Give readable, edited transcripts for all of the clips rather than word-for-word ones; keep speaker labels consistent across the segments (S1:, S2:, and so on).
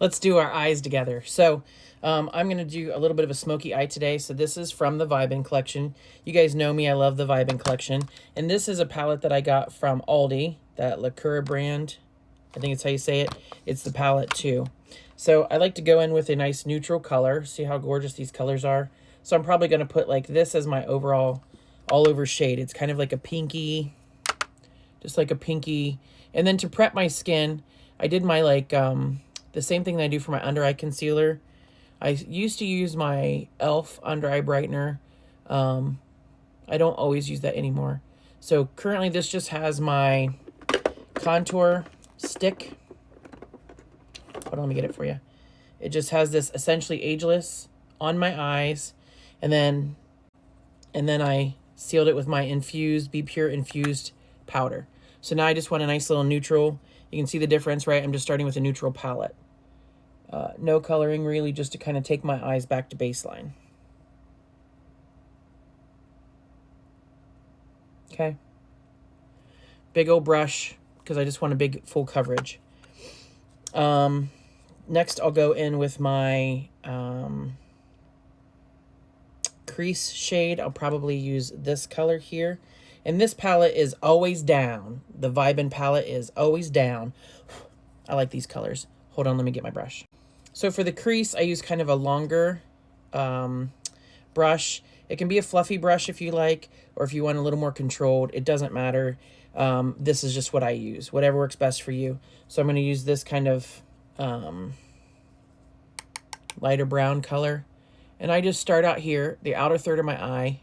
S1: Let's do our eyes together. So I'm going to do a little bit of a smoky eye today. So this is from the Vibin collection. You guys know me. I love the Vibin collection. And this is a palette that I got from Aldi, that Lacura brand. I think it's how you say it. It's the palette too. So I like to go in with a nice neutral color. See how gorgeous these colors are? So I'm probably going to put like this as my overall all over shade. It's kind of like a pinky, just like a pinky. And then to prep my skin, I did my like, the same thing that I do for my under eye concealer. I used to use my e.l.f. under eye brightener. I don't always use that anymore. So currently this just has my contour stick. Hold on, let me get it for you. It just has this essentially ageless on my eyes. And then I sealed it with my infused, Be Pure infused powder. So now I just want a nice little neutral. You can see the difference, right? I'm just starting with a neutral palette. No coloring really, just to kind of take my eyes back to baseline. Okay. Big old brush, because I just want a big full coverage. Next, I'll go in with my crease shade. I'll probably use this color here. And this palette is always down. The Vibin palette is always down. I like these colors. Hold on, let me get my brush. So for the crease, I use kind of a longer brush. It can be a fluffy brush if you like, or if you want a little more controlled. It doesn't matter. This is just what I use. Whatever works best for you. So I'm going to use this kind of lighter brown color. And I just start out here, the outer third of my eye,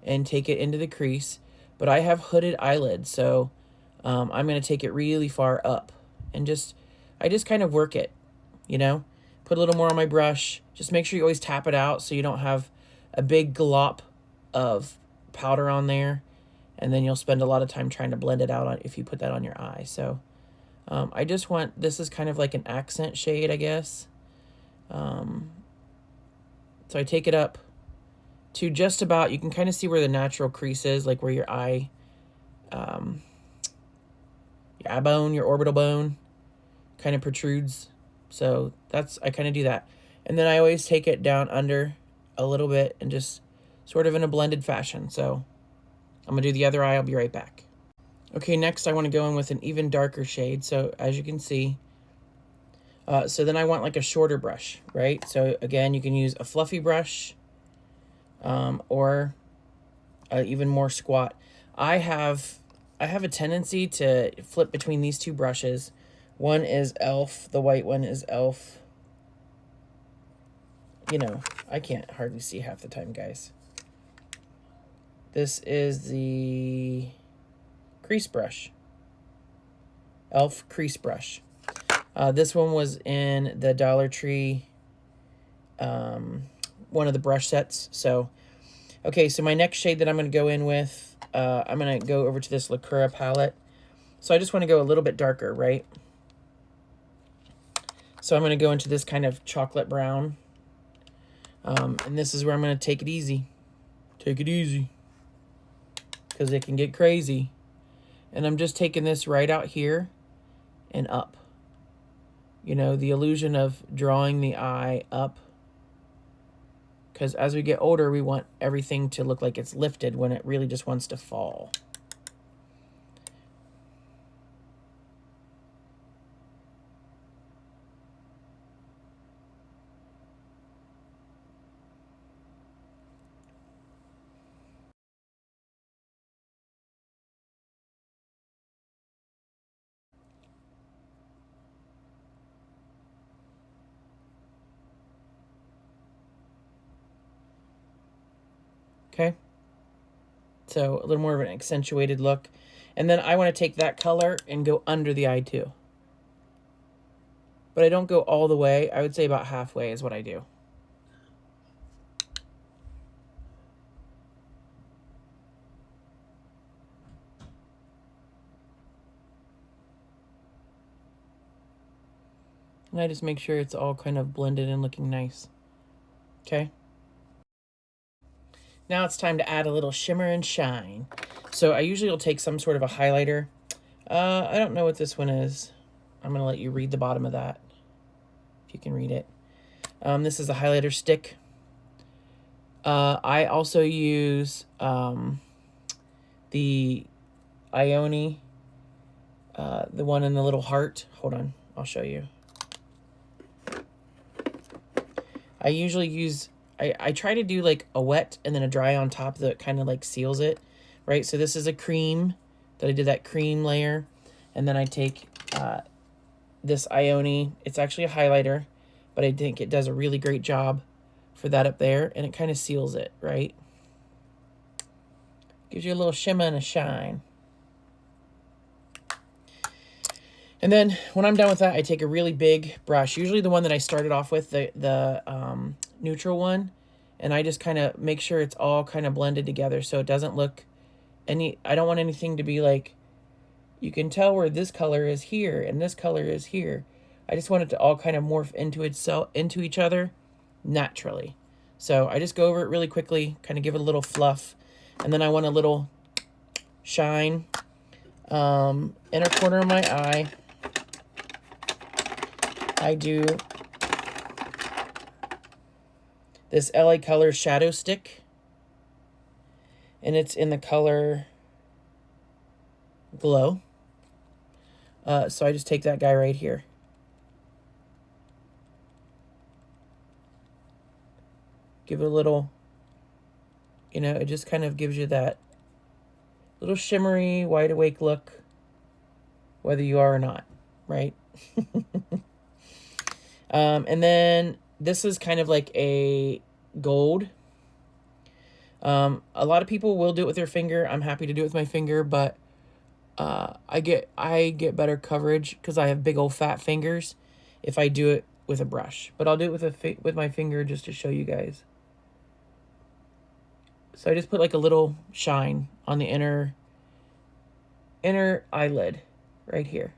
S1: and take it into the crease. But I have hooded eyelids, so I'm going to take it really far up. And I just kind of work it, you know? Put a little more on my brush. Just make sure you always tap it out so you don't have a big glop of powder on there. And then you'll spend a lot of time trying to blend it out if you put that on your eye. So I just want, this is kind of like an accent shade, I guess. So I take it up to just about, you can kind of see where the natural crease is, like where your eye bone, your orbital bone kind of protrudes. So I kind of do that. And then I always take it down under a little bit and just sort of in a blended fashion. So I'm going to do the other eye. I'll be right back. Okay, next I want to go in with an even darker shade. So as you can see, so then I want like a shorter brush, right? So again, you can use a fluffy brush or even more squat. I have a tendency to flip between these two brushes. One is e.l.f. The white one is e.l.f. You know, I can't hardly see half the time, guys. This is the crease brush. e.l.f. crease brush. This one was in the Dollar Tree, one of the brush sets. So, okay, so my next shade that I'm going to go in with, I'm going to go over to this Lacura palette. So I just want to go a little bit darker, right? So I'm going to go into this kind of chocolate brown. And this is where I'm going to take it easy. Take it easy. Because it can get crazy. And I'm just taking this right out here and up. You know, the illusion of drawing the eye up. Because as we get older, we want everything to look like it's lifted when it really just wants to fall. Okay, so a little more of an accentuated look. And then I want to take that color and go under the eye too. But I don't go all the way. I would say about halfway is what I do. And I just make sure it's all kind of blended and looking nice. Okay. Now it's time to add a little shimmer and shine. So I usually will take some sort of a highlighter. I don't know what this one is. I'm going to let you read the bottom of that. if you can read it. This is a highlighter stick. I also use the Ione, the one in the little heart. Hold on, I'll show you. I usually use, I try to do like a wet and then a dry on top that kind of like seals it, right? So this is a cream that I did that cream layer. And then I take this Ione. It's actually a highlighter, but I think it does a really great job for that up there. And it kind of seals it, right? Gives you a little shimmer and a shine. And then when I'm done with that, I take a really big brush, usually the one that I started off with, the neutral one, and I just kind of make sure it's all kind of blended together so it doesn't look I don't want anything to be like, you can tell where this color is here and this color is here. I just want it to all kind of morph into each other naturally. So I just go over it really quickly, kind of give it a little fluff, and then I want a little shine. Inner corner of my eye, I do this LA Colors shadow stick, and it's in the color Glow. So I just take that guy right here. Give it a little, it just kind of gives you that little shimmery, wide awake look, whether you are or not, right? And then this is kind of like a gold. A lot of people will do it with their finger. I'm happy to do it with my finger, but I get better coverage because I have big old fat fingers if I do it with a brush. But I'll do it with my finger just to show you guys. So I just put like a little shine on the inner eyelid right here.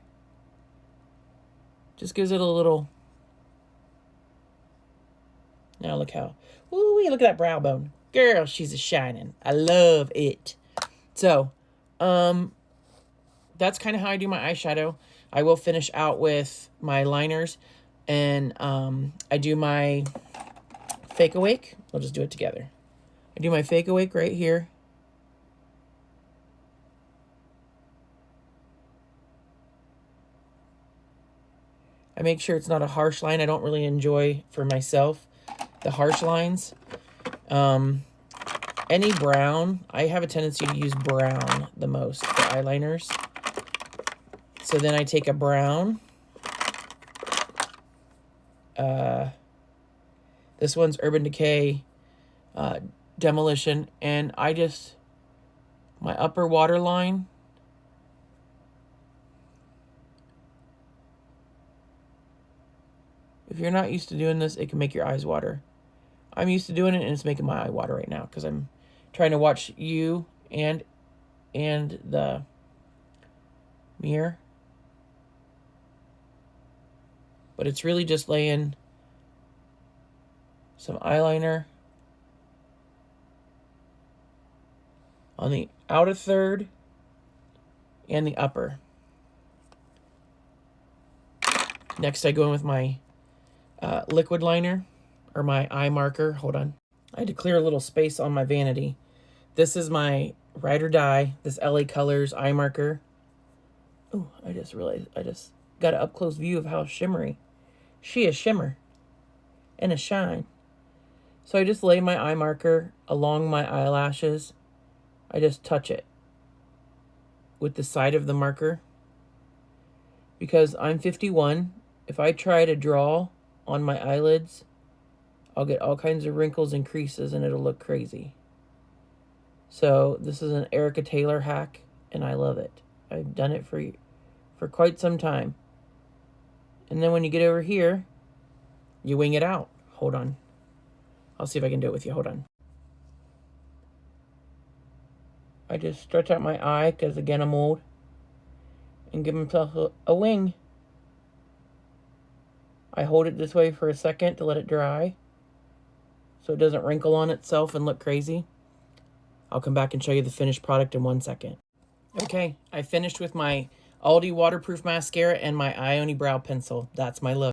S1: Just gives it a little. Now look how, ooh, look at that brow bone. Girl, she's a shining. I love it. So, that's kind of how I do my eyeshadow. I will finish out with my liners, and I do my Fake Awake. We'll just do it together. I do my Fake Awake right here. I make sure it's not a harsh line. I don't really enjoy, for myself, the harsh lines. Any brown, I have a tendency to use brown the most for eyeliners. So then I take a brown. This one's Urban Decay Demolition, and I just, my upper waterline, if you're not used to doing this, it can make your eyes water. I'm used to doing it, and it's making my eye water right now because I'm trying to watch you and the mirror. But it's really just laying some eyeliner on the outer third and the upper. Next, I go in with my liquid liner, or my eye marker. Hold on. I had to clear a little space on my vanity. This is my Ride or Die, this LA Colors eye marker. Oh, I just realized I just got an up-close view of how shimmery. She is shimmer and a shine. So I just lay my eye marker along my eyelashes. I just touch it with the side of the marker. Because I'm 51, if I try to draw on my eyelids, I'll get all kinds of wrinkles and creases and it'll look crazy. So this is an Erica Taylor hack, and I love it. I've done it for quite some time. And then when you get over here, you wing it out. Hold on. I'll see if I can do it with you. Hold on. I just stretch out my eye, because again, I'm old, and give myself a wing. I hold it this way for a second to let it dry, so it doesn't wrinkle on itself and look crazy. I'll come back and show you the finished product in 1 second. Okay, I finished with my Aldi waterproof mascara and my Ione brow pencil. That's my look.